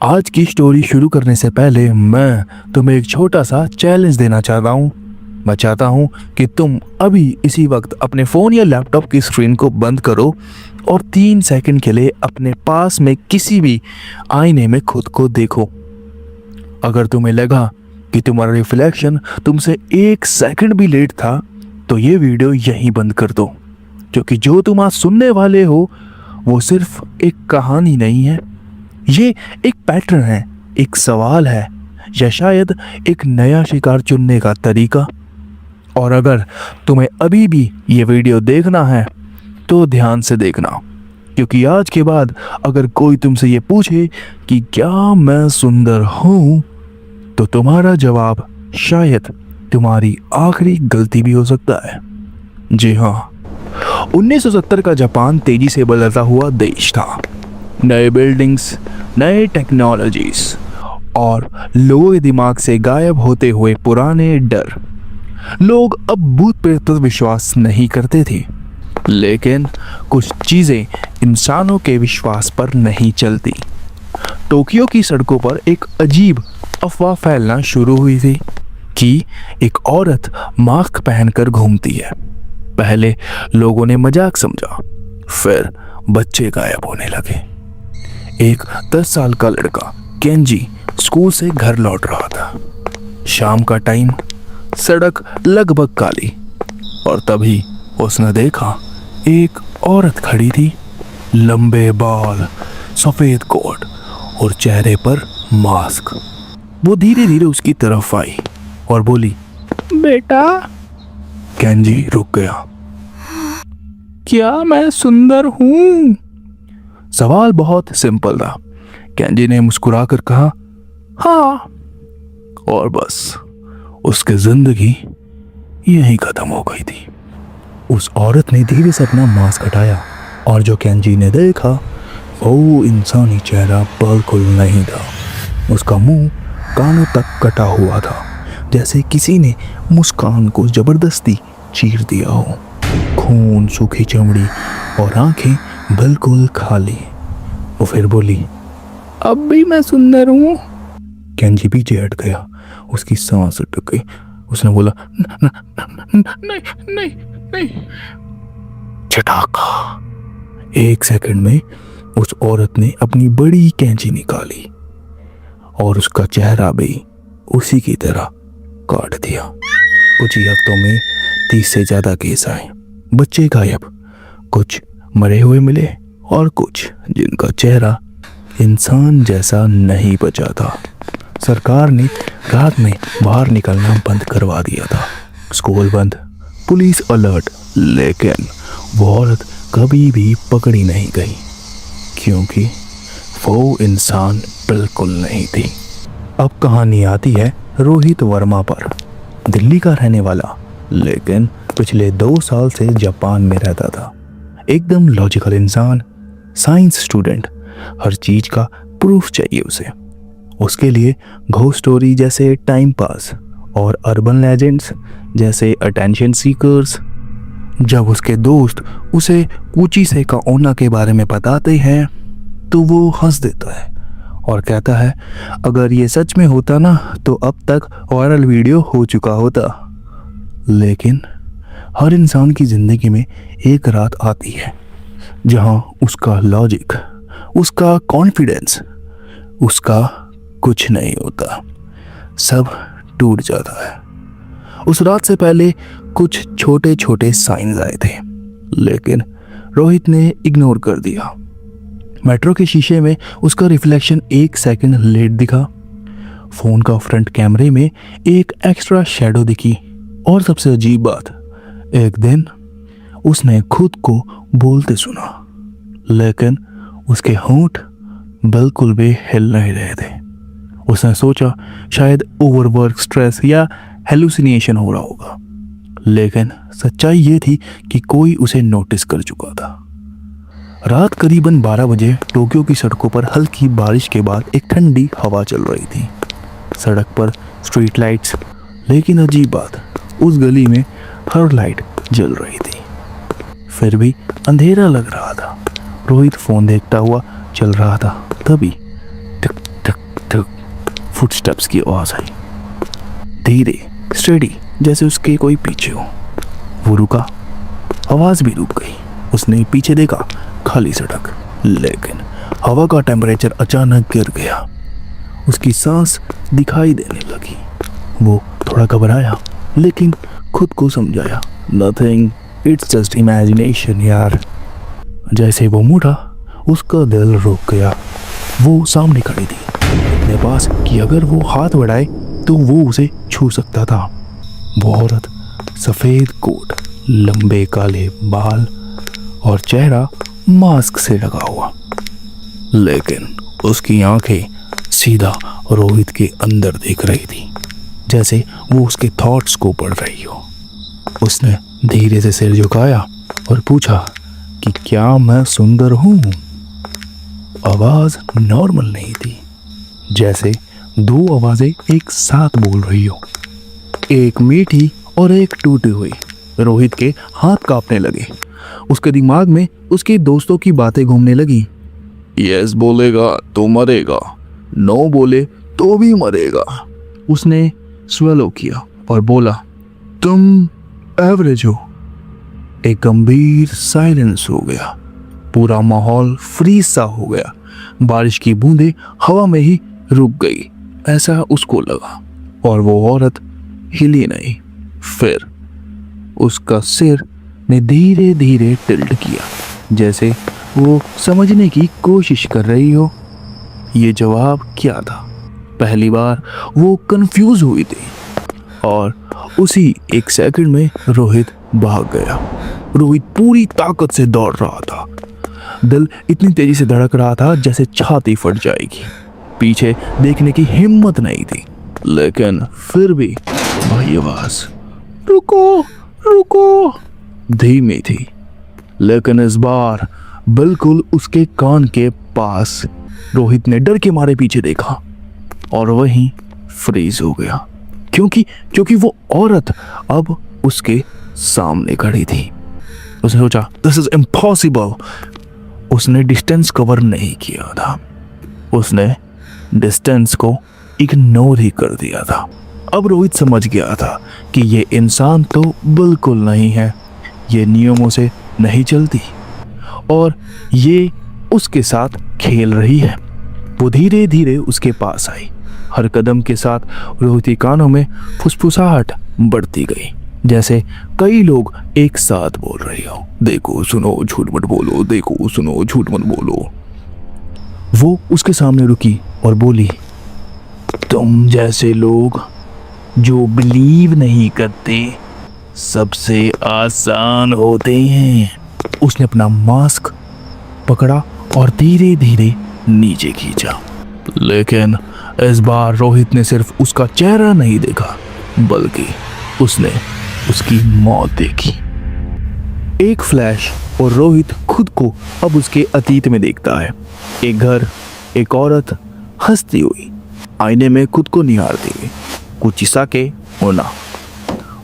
आज की स्टोरी शुरू करने से पहले मैं तुम्हें एक छोटा सा चैलेंज देना चाहता हूँ। मैं चाहता हूँ कि तुम अभी इसी वक्त अपने फ़ोन या लैपटॉप की स्क्रीन को बंद करो और 3 सेकंड के लिए अपने पास में किसी भी आईने में खुद को देखो। अगर तुम्हें लगा कि तुम्हारा रिफ्लेक्शन तुमसे 1 सेकंड भी लेट था तो ये वीडियो यहीं बंद कर दो, क्योंकि जो तुम आज सुनने वाले हो वो सिर्फ एक कहानी नहीं है, ये एक पैटर्न है, एक सवाल है या शायद एक नया शिकार चुनने का तरीका। और अगर तुम्हें अभी भी ये वीडियो देखना है तो ध्यान से देखना, क्योंकि आज के बाद अगर कोई तुमसे ये पूछे कि क्या मैं सुंदर हूँ तो तुम्हारा जवाब शायद तुम्हारी आखिरी गलती भी हो सकता है। जी हाँ, 1970 का जापान तेजी से बदलता हुआ देश था। नए बिल्डिंग्स, नए टेक्नोलॉजीज और लोगों के दिमाग से गायब होते हुए पुराने डर। लोग अब भूत प्रेत पर विश्वास नहीं करते थे, लेकिन कुछ चीजें इंसानों के विश्वास पर नहीं चलती। टोक्यो की सड़कों पर एक अजीब अफवाह फैलना शुरू हुई थी कि एक औरत मास्क पहनकर घूमती है। पहले लोगों ने मजाक समझा, फिर बच्चे गायब होने लगे। एक 10 साल का लड़का केंजी स्कूल से घर लौट रहा था। शाम का टाइम, सड़क लगभग काली, और तभी उसने देखा एक औरत खड़ी थी। लंबे बाल, सफेद कोट और चेहरे पर मास्क। वो धीरे धीरे उसकी तरफ आई और बोली, बेटा। केंजी रुक गया। क्या मैं सुंदर हूँ? सवाल बहुत सिंपल था। केंजी ने मुस्कुराकर कहा, हाँ। और बस उसकी जिंदगी यहीं खत्म हो गई थी। उस औरत ने धीरे से अपना मास्क हटाया और जो केंजी ने देखा वो इंसानी चेहरा बिल्कुल नहीं था। उसका मुंह कानों तक कटा हुआ था, जैसे किसी ने मुस्कान को जबरदस्ती चीर दिया हो। खून, सूखी चमड़ी और आंखें बिल्कुल खाली। वो फिर बोली, अब भी मैं सुंदर हूँ? केंजी पीछे हट गया, उसकी सांस अटक गई। उसने बोला, नहीं नहीं नहीं। चटाका। 1 सेकंड में उस औरत ने अपनी बड़ी कैंची निकाली और उसका चेहरा भी उसी की तरह काट दिया। कुछ ही हफ्तों में 30 से ज्यादा केस आए। बच्चे गायब, कुछ मरे हुए मिले और कुछ जिनका चेहरा इंसान जैसा नहीं बचा था। सरकार ने रात में बाहर निकलना बंद करवा दिया था। स्कूल बंद, पुलिस अलर्ट, लेकिन वो औरत कभी भी पकड़ी नहीं गई, क्योंकि वो इंसान बिल्कुल नहीं थी। अब कहानी आती है रोहित वर्मा पर। दिल्ली का रहने वाला, लेकिन पिछले 2 साल से जापान में रहता था। एकदम लॉजिकल इंसान, साइंस स्टूडेंट, हर चीज का प्रूफ चाहिए उसे। उसके लिए घोस्ट स्टोरी जैसे टाइम पास और अर्बन लेजेंड्स जैसे अटेंशन सीकर्स। जब उसके दोस्त उसे ऊंची से का ओना के बारे में बताते हैं तो वो हंस देता है और कहता है, अगर ये सच में होता ना तो अब तक वायरल वीडियो हो चुका होता। लेकिन हर इंसान की जिंदगी में एक रात आती है जहां उसका लॉजिक, उसका कॉन्फिडेंस, उसका कुछ नहीं होता, सब टूट जाता है। उस रात से पहले कुछ छोटे छोटे साइंस आए थे, लेकिन रोहित ने इग्नोर कर दिया। मेट्रो के शीशे में उसका रिफ्लेक्शन 1 सेकंड लेट दिखा। फोन का फ्रंट कैमरे में एक एक्स्ट्रा शैडो दिखी। और सबसे अजीब बात, एक दिन उसने खुद को बोलते सुना, लेकिन उसके होंठ बिल्कुल भी हिल नहीं रहे थे। उसने सोचा शायद ओवरवर्क, स्ट्रेस या हेलुसिनेशन हो रहा होगा, लेकिन सच्चाई ये थी कि कोई उसे नोटिस कर चुका था। रात करीबन 12 बजे टोक्यो की सड़कों पर हल्की बारिश के बाद एक ठंडी हवा चल रही थी। सड़क पर स्ट्रीट लाइट्स, लेकिन अजीब बात, उस गली में हर लाइट जल रही थी। फिर भी अंधेरा लग रहा था। रोहित फोन देखता हुआ चल रहा था। तभी टक टक फुटस्टेप्स की आवाज आई, धीरे, स्टेडी, जैसे उसके कोई पीछे हो। वो रुका, आवाज भी रुक गई। उसने पीछे देखा, खाली सड़क, लेकिन हवा का टेम्परेचर अचानक गिर गया। उसकी सांस दिखाई देने लगी। वो थोड़ा घबराया, लेकिन खुद को समझाया, नथिंग, इट्स जस्ट इमेजिनेशन यार। जैसे वो मुड़ा, उसका दिल रुक गया। वो सामने खड़ी थी, इतने पास कि अगर वो हाथ बढ़ाए तो वो उसे छू सकता था। वो औरत, सफेद कोट, लंबे काले बाल और चेहरा मास्क से लगा हुआ, लेकिन उसकी आंखें सीधा रोहित के अंदर देख रही थी, जैसे वो उसके थॉट्स को पढ़ रही हो। उसने धीरे से सिर झुकाया और पूछा कि क्या मैं सुंदर हूं? आवाज नॉर्मल नहीं थी, जैसे दो आवाजें एक साथ बोल रही हो, एक मीठी और एक टूटी हुई। रोहित के हाथ कांपने लगे। उसके दिमाग में उसके दोस्तों की बातें घूमने लगी। यस बोलेगा तो मरेगा, नो बोले तो भी मरेगा। उसने स्वेलो किया और बोला, तुम एवरेज हो। एक गंभीर साइलेंस हो गया। पूरा माहौल फ्रीज सा हो गया। बारिश की बूंदें हवा में ही रुक गई, ऐसा उसको लगा। और वो औरत हिली नहीं। फिर उसका सिर ने धीरे धीरे टिल्ट किया, जैसे वो समझने की कोशिश कर रही हो ये जवाब क्या था। पहली बार वो कंफ्यूज हुई थी और उसी एक सेकंड में रोहित भाग गया। रोहित पूरी ताकत से दौड़ रहा था। दिल इतनी तेजी से धड़क रहा था जैसे छाती फट जाएगी। पीछे देखने की हिम्मत नहीं थी, लेकिन फिर भी वही आवाज, रुको रुको, धीमी थी, लेकिन इस बार बिल्कुल उसके कान के पास। रोहित ने डर के मारे पीछे देखा और वहीं फ्रीज हो गया, क्योंकि वो औरत अब उसके सामने खड़ी थी। उसने सोचा, दिस इज इम्पॉसिबल। उसने डिस्टेंस कवर नहीं किया था। उसने डिस्टेंस को इग्नोर ही कर दिया था। अब रोहित समझ गया था कि ये इंसान तो बिल्कुल नहीं है, ये नियमों से नहीं चलती और ये उसके साथ खेल रही है। वो धीरे धीरे उसके पास आई। हर कदम के साथ रोहित के कानों में फुसफुसाहट बढ़ती गई, जैसे कई लोग एक साथ बोल रहे हो, देखो सुनो झूठ मत बोलो, देखो सुनो झूठ मत बोलो। वो उसके सामने रुकी और बोली, तुम जैसे लोग जो बिलीव नहीं करते सबसे आसान होते हैं। उसने अपना मास्क पकड़ा और धीरे धीरे नीचे खींचा, लेकिन इस बार रोहित ने सिर्फ उसका चेहरा नहीं देखा, बल्कि उसने उसकी मौत देखी। एक फ्लैश और रोहित खुद को अब उसके अतीत में देखता है। एक घर, एक औरत हंसती हुई, आईने में खुद को निहारती हुई, कुचिसा के होना।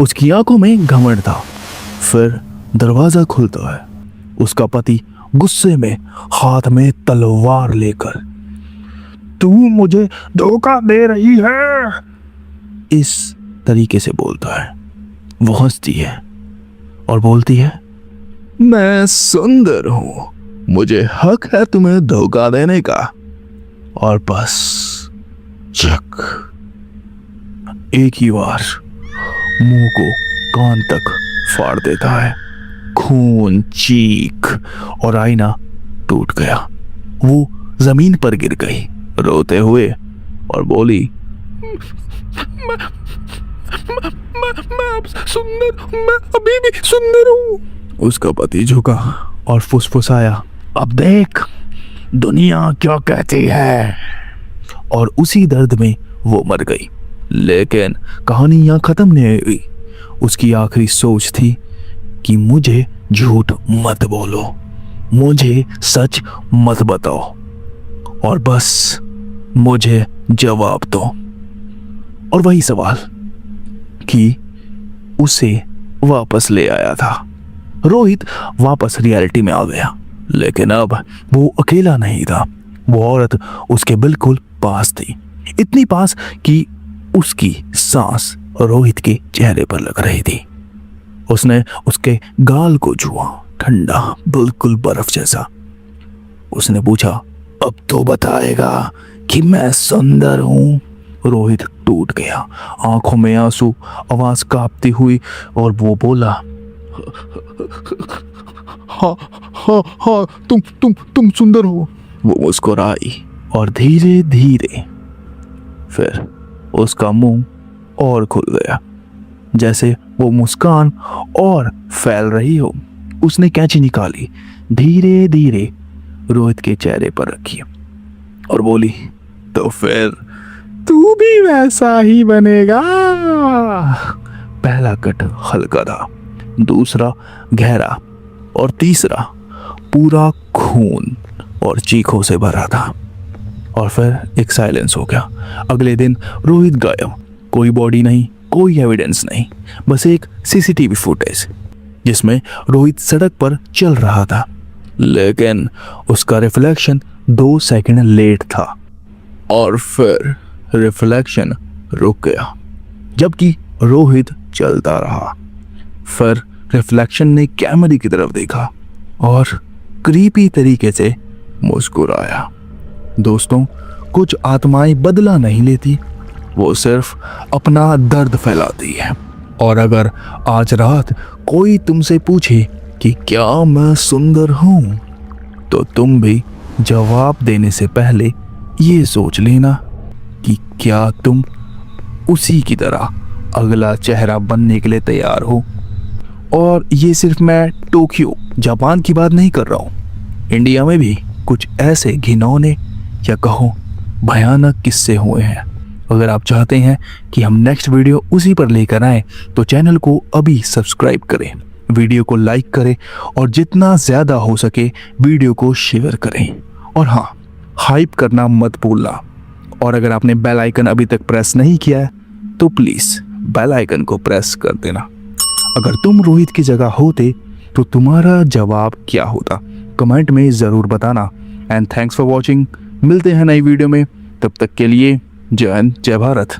उसकी आंखों में घमंड था। फिर दरवाजा खुलता है। उसका पति गुस्से में हाथ में तलवार लेकर, तू मुझे धोखा दे रही है, इस तरीके से बोलता है। वो हंसती है और बोलती है, मैं सुंदर हूं, मुझे हक है तुम्हें धोखा देने का। और बस चक, एक ही बार मुंह को कान तक फाड़ देता है। खून, चीख और आईना टूट गया। वो जमीन पर गिर गई रोते हुए और बोली, मैं सुंदर, मैं अभी भी सुंदर हूं। उसका पति झुका और फुसफुसाया, अब देख दुनिया क्या कहती है। और उसी दर्द में वो मर गई। लेकिन कहानी यहाँ खत्म नहीं हुई। उसकी आखिरी सोच थी कि मुझे झूठ मत बोलो, मुझे सच मत बताओ और बस मुझे जवाब दो। और वही सवाल कि उसे वापस ले आया था। रोहित वापस रियलिटी में आ गया, लेकिन अब वो अकेला नहीं था। वो औरत उसके बिल्कुल पास थी, इतनी पास कि उसकी सांस रोहित के चेहरे पर लग रही थी। उसने उसके गाल को छुआ, ठंडा, बिल्कुल बर्फ जैसा। उसने पूछा, अब तो बताएगा कि मैं सुंदर हूं? रोहित टूट गया, आंखों में आंसू, आवाज कांपती हुई, और वो बोला, हाँ हाँ हाँ, तुम सुंदर हो। वो मुस्कुराई और धीरे धीरे फिर उसका मुंह और खुल गया, जैसे वो मुस्कान और फैल रही हो। उसने कैंची निकाली, धीरे धीरे रोहित के चेहरे पर रखी और बोली, तो फिर तू भी वैसा ही बनेगा। पहला कट हल्का था, दूसरा गहरा, और तीसरा पूरा खून और चीखों से भरा था। और फिर एक साइलेंस हो गया। अगले दिन रोहित गायब, कोई बॉडी नहीं, कोई एविडेंस नहीं, बस एक सीसीटीवी फुटेज जिसमें रोहित सड़क पर चल रहा था, लेकिन उसका रिफ्लेक्शन 2 सेकंड लेट था। और फिर रिफ्लेक्शन रुक गया, जबकि रोहित चलता रहा। फिर रिफ्लेक्शन ने कैमरे की तरफ देखा और क्रीपी तरीके से मुस्कुराया। दोस्तों, कुछ आत्माएं बदला नहीं लेती, वो सिर्फ अपना दर्द फैलाती है। और अगर आज रात कोई तुमसे पूछे कि क्या मैं सुंदर हूं, तो तुम भी जवाब देने से पहले ये सोच लेना कि क्या तुम उसी की तरह अगला चेहरा बनने के लिए तैयार हो। और ये सिर्फ मैं टोक्यो, जापान की बात नहीं कर रहा हूँ। इंडिया में भी कुछ ऐसे घिनौने या कहो भयानक किस्से हुए हैं। अगर आप चाहते हैं कि हम नेक्स्ट वीडियो उसी पर लेकर आए, तो चैनल को अभी सब्सक्राइब करें, वीडियो को लाइक करें, और जितना ज़्यादा हो सके वीडियो को शेयर करें। और हाँ, हाइप करना मत भूलना। और अगर आपने बेल आइकन अभी तक प्रेस नहीं किया है, तो प्लीज़ बेल आइकन को प्रेस कर देना। अगर तुम रोहित की जगह होते तो तुम्हारा जवाब क्या होता, कमेंट में ज़रूर बताना। And thanks for watching. मिलते हैं नई वीडियो में, तब तक के लिए जय हिंद, जय भारत।